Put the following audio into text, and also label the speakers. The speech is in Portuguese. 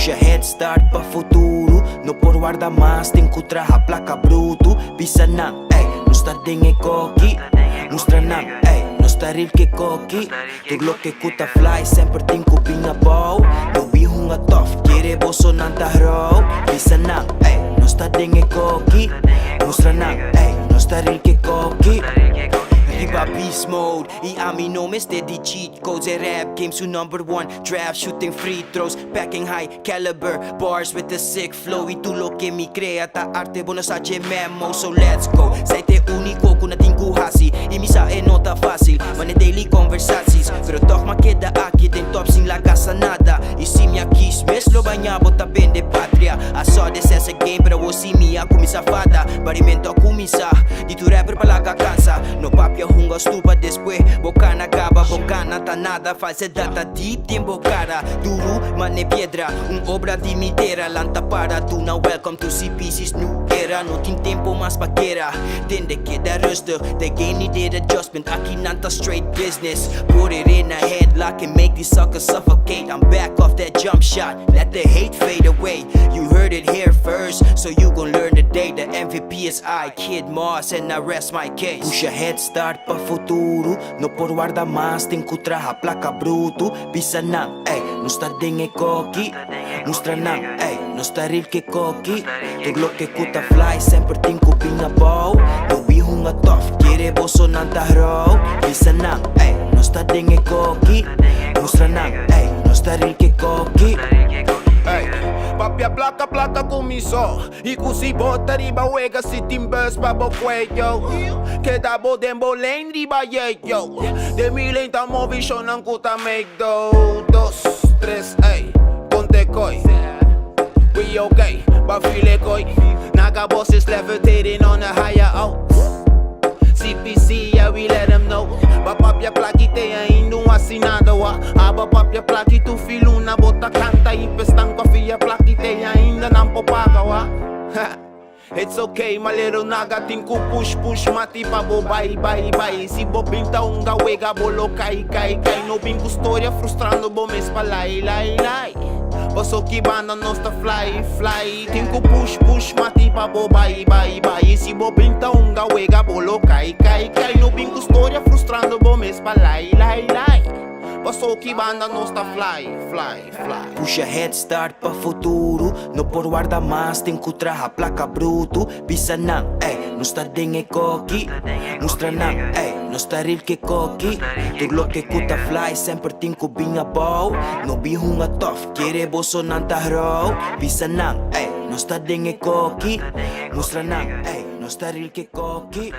Speaker 1: Puxa head start pra futuro. No por guarda mais, tem que trazer a placa bruto. Pisa não, ei, não está em coqui. Mostra não, ei, não está real que coqui. Tudo que cuta fly, sempre tem que pinha bow. No vi um tough, quere bolso não tá row. Pisa não, ei, não está em coqui. Mostra não, ei, não está real que coqui. Riba beast mode, e a mim não me steady cheat codes. Rap games to #1 draft, shooting free throws, packing high caliber bars with a sick flow. E tu lo que me crea, ta arte bona sa memo. So let's go, sai te único kuna tinku hasi. E misa é nota fácil, man é daily conversações. Pero toch ma queda aqui, den top sin la casa nada. E se me quis, mes lo banha bota bem de pátria. A só dessa game, pero o si minha comisa fada. Barimento a comisa, di tu rapper pala cansa. No papia hunga stupa después, bocana acaba, bocana tá nada. Falsedade tá deep, tempo cara. Duro, mane piedra, obra de midera. Lanta para, tu na welcome to CPC's new era. No tem tempo mais paquera, tende que dar rusto. The game needed adjustment, aqui nanta straight business. Put it in a headlock and make these suckers suffocate. I'm back off that jump shot, let the hate fade away. You heard it here first, so you gon' learn today. The MVP is I, Kid Moss, and I rest my case. Puxa head start pra futuro. No por guarda mais, tem que trazer a placa bruto. Pisa não, ei, não está em coqui. Mostra não, ei, não está real que coqui. Tudo que cuta fly, sempre tem que pinha bow. No vi um tough, quere bolso não tá row. Pisa não, ei, não está em coqui. Mostra não, ei, não está real que coqui.
Speaker 2: Papia placa começou. E così bota riba wega si timbers pa bo cuello. Queda bo dembo lane riba yo. De mi lenta movision ang kuta make do. 2, 3, ey, ponte koi. We okay, but feel koi. Naga bosses levitating on a higher out. CPC, yeah, we let them know. Papapia plakite ainda assinado wa. Aba papia plakite tu filo na bota canta. E pestang kofia plakite ainda não popaga wa. It's okay, my little naga tinku push mati pa bo bye. Si bo pinta unga wega bolo kai. No bingo história frustrando bo mes pa lai. Posso que banda nosta fly. Tinku push mati pa bo bye. Si bo pinta unga wega bolo kai. No bingo história frustrando bo mes pa lai. Posso que banda nosta fly.
Speaker 1: Puxa head start pra futuro. No por guarda mais, tem que trazer a placa bruto. Pisa não, ei, não está em coqui. Mostra não, ei, não está real que coqui. Tudo que cuta fly, sempre tem que pinha bow. No vi um tough, quere bolso não tá row. Pisa não, ei, não está em coqui. Mostra não, ei, não está real que coqui.